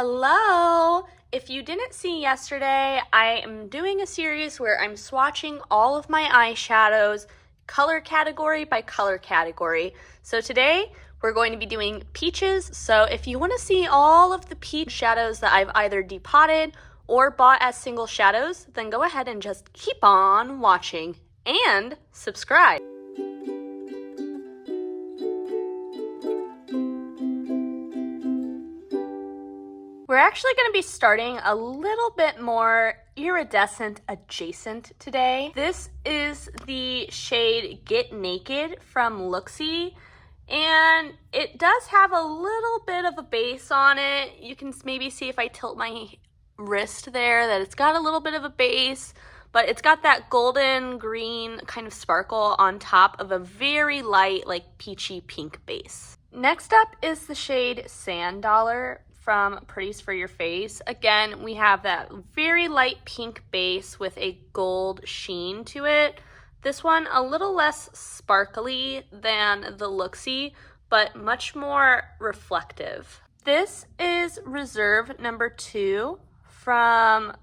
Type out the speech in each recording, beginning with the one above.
Hello! If you didn't see yesterday, I am doing a series where I'm swatching all of my eyeshadows color category by color category. So today we're going to be doing peaches. So if you want to see all of the peach shadows that I've either depotted or bought as single shadows, then go ahead and just keep on watching and subscribe. We're actually going to be starting a little bit more iridescent adjacent today. This is the shade Get Naked from Looksy, and it does have a little bit of a base on it. You can maybe see if I tilt my wrist there that it's got a little bit of a base, but it's got that golden green kind of sparkle on top of a very light, like peachy pink base. Next up is the shade Sand Dollar from Pretties for Your Face. Again, we have that very light pink base with a gold sheen to it. This one a little less sparkly than the Looksy, but much more reflective. This is Reserve number 2 from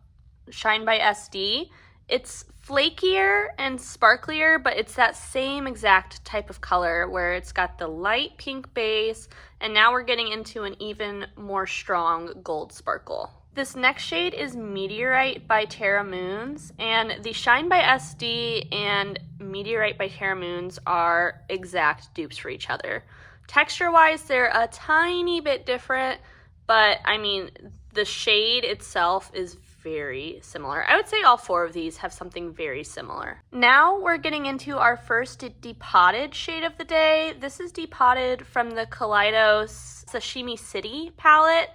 Shine by SD. It's flakier and sparklier, but it's that same exact type of color where it's got the light pink base, and now we're getting into an even more strong gold sparkle. This next shade is Meteorite by Terra Moons, and the Shine by SD and Meteorite by Terra Moons are exact dupes for each other. Texture-wise, they're a tiny bit different, but I mean, the shade itself is very similar. I would say all 4 of these have something very similar. Now we're getting into our first depotted shade of the day. This is depotted from the Kaleidos Sashimi City palette,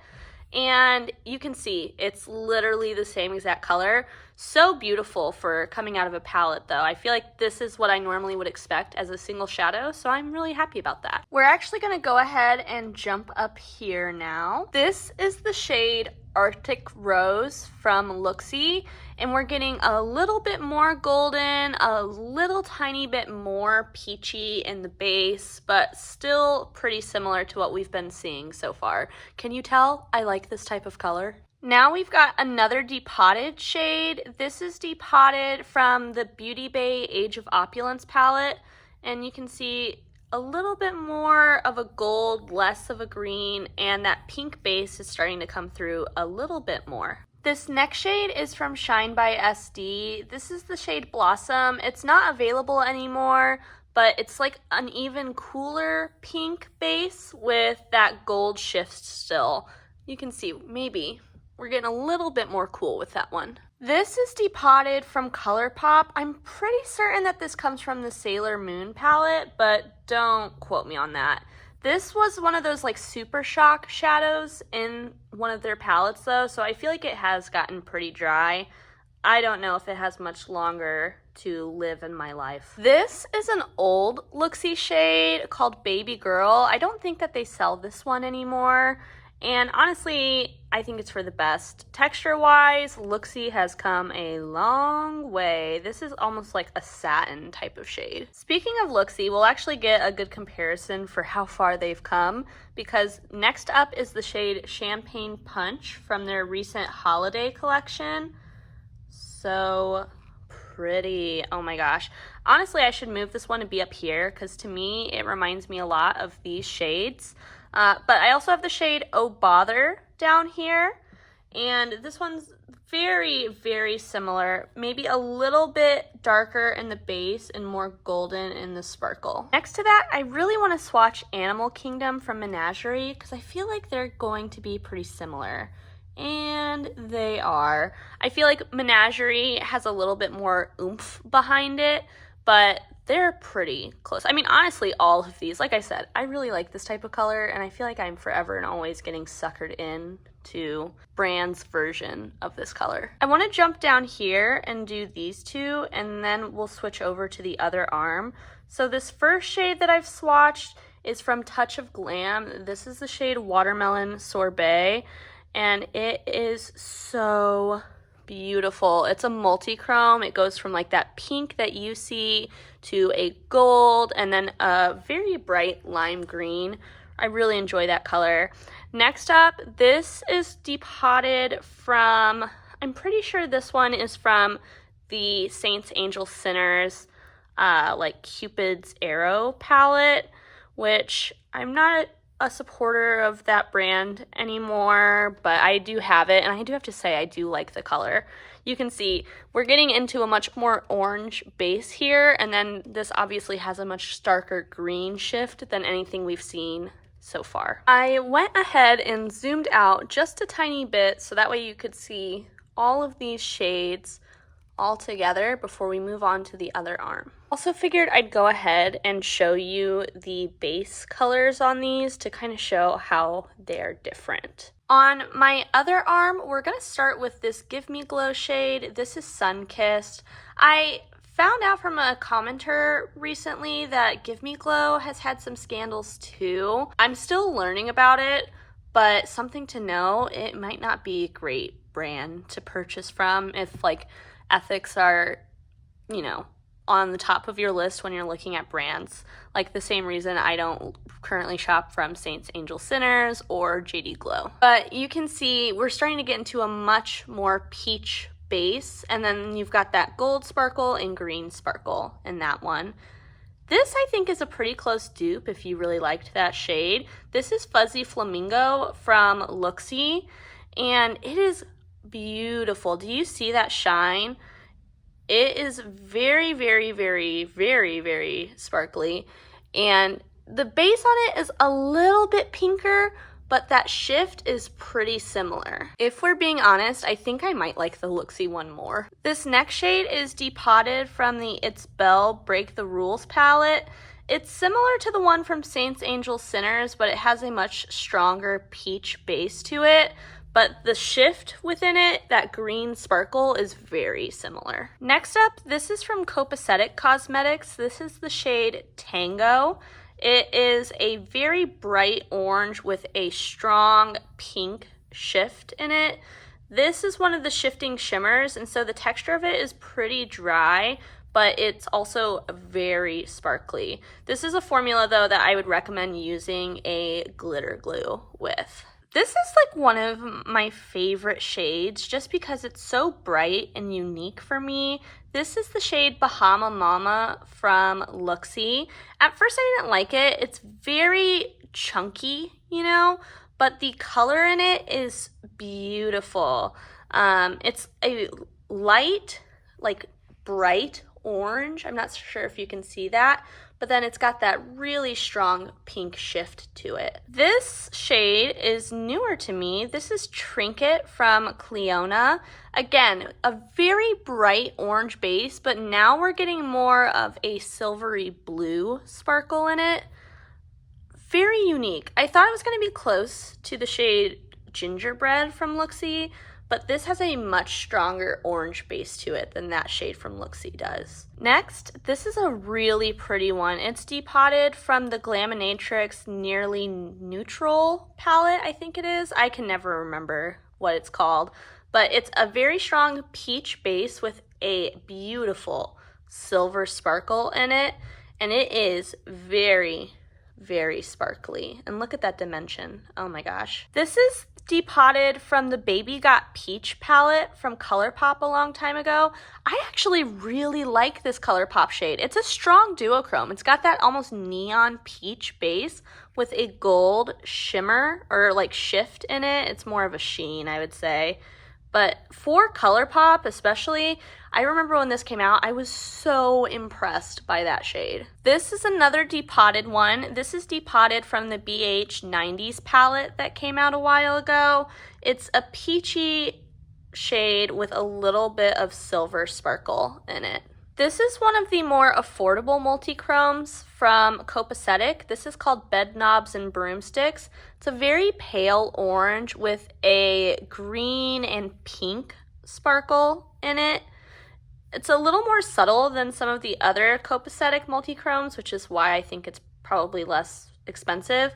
and you can see it's literally the same exact color. So beautiful for coming out of a palette though. I feel like this is what I normally would expect as a single shadow, so I'm really happy about that. We're actually going to go ahead and jump up here now. This is the shade Arctic Rose from Looksy, and we're getting a little bit more golden, a little tiny bit more peachy in the base, but still pretty similar to what we've been seeing so far. Can you tell I like this type of color? Now we've got another depotted shade. This is depotted from the Beauty Bay Age of Opulence palette, and you can see a little bit more of a gold, less of a green, and that pink base is starting to come through a little bit more. This next shade is from Shine by SD. This is the shade Blossom. It's not available anymore, but it's like an even cooler pink base with that gold shift still. You can see maybe we're getting a little bit more cool with that one. This is depotted from ColourPop. I'm pretty certain that this comes from the Sailor Moon palette, but don't quote me on that. This was one of those like Super Shock shadows in one of their palettes though, so I feel like it has gotten pretty dry. I don't know if it has much longer to live in my life. This is an old Looksy shade called Baby Girl. I don't think that they sell this one anymore. And honestly, I think it's for the best. Texture-wise, Looksy has come a long way. This is almost like a satin type of shade. Speaking of Looksy, we'll actually get a good comparison for how far they've come, because next up is the shade Champagne Punch from their recent holiday collection. So pretty. Oh my gosh. Honestly, I should move this one to be up here, because to me, it reminds me a lot of these shades. But I also have the shade Oh Bother down here, and this one's very, very similar, maybe a little bit darker in the base and more golden in the sparkle. Next to that, I really want to swatch Animal Kingdom from Menagerie, because I feel like they're going to be pretty similar. And they are. I feel like Menagerie has a little bit more oomph behind it, but they're pretty close. I mean, honestly, all of these, like I said, I really like this type of color, and I feel like I'm forever and always getting suckered in to brand's version of this color. I want to jump down here and do these two, and then we'll switch over to the other arm. So this first shade that I've swatched is from Touch of Glam. This is the shade Watermelon Sorbet, and it is so beautiful. It's a multi-chrome. It goes from like that pink that you see to a gold, and then a very bright lime green I really enjoy that color. Next up, this is depotted from, I'm pretty sure this one is from the Saints, Angels, Sinners, like Cupid's Arrow palette, which I'm not a supporter of that brand anymore, but I do have it, and I do have to say I do like the color. You can see we're getting into a much more orange base here, and then this obviously has a much starker green shift than anything we've seen so far. I went ahead and zoomed out just a tiny bit so that way you could see all of these shades all together before we move on to the other arm. Also figured I'd go ahead and show you the base colors on these to kind of show how they're different. On my other arm, we're going to start with this Give Me Glow shade. This is Sun-Kissed. I found out from a commenter recently that Give Me Glow has had some scandals too. I'm still learning about it, but something to know, it might not be a great brand to purchase from if like ethics are, you know, on the top of your list when you're looking at brands. Like the same reason I don't currently shop from Saints, Angels, Sinners or JD Glow. But you can see we're starting to get into a much more peach base, and then you've got that gold sparkle and green sparkle in that one. This I think is a pretty close dupe if you really liked that shade. This is Fuzzy Flamingo from Looksy, and it is beautiful. Do you see that shine? It is very, very, very, very, very sparkly, and the base on it is a little bit pinker, but that shift is pretty similar. If we're being honest, I think I might like the Looksy one more. This next shade is depotted from the It's Belle Break the Rules palette. It's similar to the one from Saints, Angels, Sinners, but it has a much stronger peach base to it. But the shift within it, that green sparkle, is very similar. Next up, this is from Copacetic Cosmetics. This is the shade Tango. It is a very bright orange with a strong pink shift in it. This is one of the shifting shimmers, and so the texture of it is pretty dry, but it's also very sparkly. This is a formula, though, that I would recommend using a glitter glue with. This is like one of my favorite shades just because it's so bright and unique for me. This is the shade Bahama Mama from Looksy. At first I didn't like it. It's very chunky, you know, but the color in it is beautiful. It's a light, like bright orange. I'm not sure if you can see that, but then it's got that really strong pink shift to it. This shade is newer to me. This is Trinket from Cleona. Again, a very bright orange base, but now we're getting more of a silvery blue sparkle in it. Very unique. I thought it was going to be close to the shade Gingerbread from Looksy, but this has a much stronger orange base to it than that shade from Looksy does. Next, this is a really pretty one. It's depotted from the Glaminatrix Nearly Neutral palette, I think it is. I can never remember what it's called, but it's a very strong peach base with a beautiful silver sparkle in it, and it is very, very sparkly. And look at that dimension. Oh my gosh. This is depotted from the Baby Got Peach palette from ColourPop a long time ago. I actually really like this ColourPop shade. It's a strong duochrome. It's got that almost neon peach base with a gold shimmer or like shift in it. It's more of a sheen, I would say. But for ColourPop especially, I remember when this came out, I was so impressed by that shade. This is another depotted one. This is depotted from the BH 90s palette that came out a while ago. It's a peachy shade with a little bit of silver sparkle in it. This is one of the more affordable multi-chromes from Copacetic. This is called Bed Knobs and Broomsticks. It's a very pale orange with a green and pink sparkle in it. It's a little more subtle than some of the other Copacetic multi-chromes, which is why I think it's probably less expensive.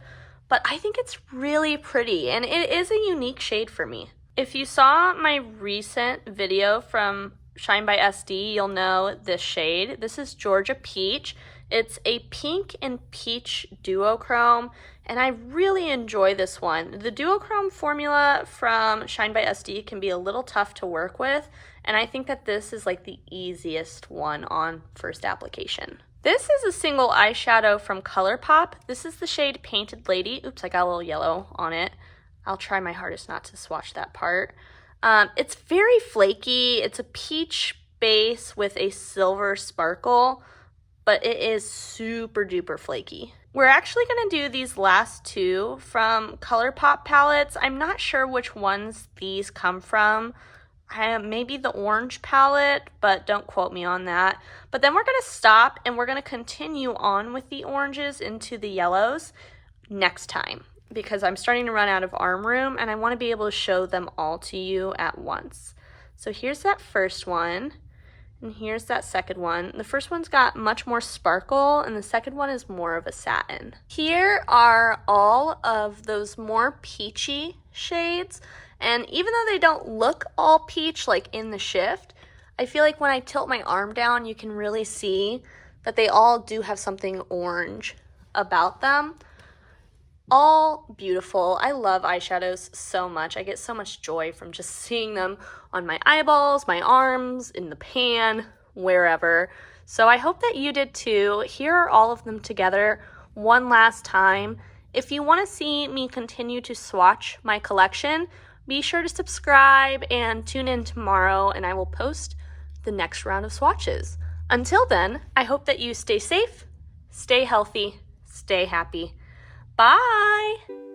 But I think it's really pretty, and it is a unique shade for me. If you saw my recent video from Shine by SD, you'll know this shade. This is Georgia Peach. It's a pink and peach duochrome. and I really enjoy this one. The duochrome formula from Shine by SD can be a little tough to work with, and I think that this is like the easiest one on first application. This is a single eyeshadow from ColourPop. This is the shade Painted Lady. Oops, I got a little yellow on it. I'll try my hardest not to swatch that part. It's very flaky. It's a peach base with a silver sparkle, but it is super duper flaky. We're actually going to do these last two from ColourPop palettes. I'm not sure which ones these come from. Maybe the orange palette, but don't quote me on that. But then we're going to stop and we're going to continue on with the oranges into the yellows next time, because I'm starting to run out of arm room and I want to be able to show them all to you at once. So here's that first one. And here's that second one. The first one's got much more sparkle, and the second one is more of a satin. Here are all of those more peachy shades, and even though they don't look all peach like in the shift, I feel like when I tilt my arm down, you can really see that they all do have something orange about them. All beautiful. I love eyeshadows so much. I get so much joy from just seeing them on my eyeballs, my arms, in the pan, wherever. So I hope that you did too. Here are all of them together one last time. If you want to see me continue to swatch my collection, be sure to subscribe and tune in tomorrow, and I will post the next round of swatches. Until then, I hope that you stay safe, stay healthy, stay happy. Bye!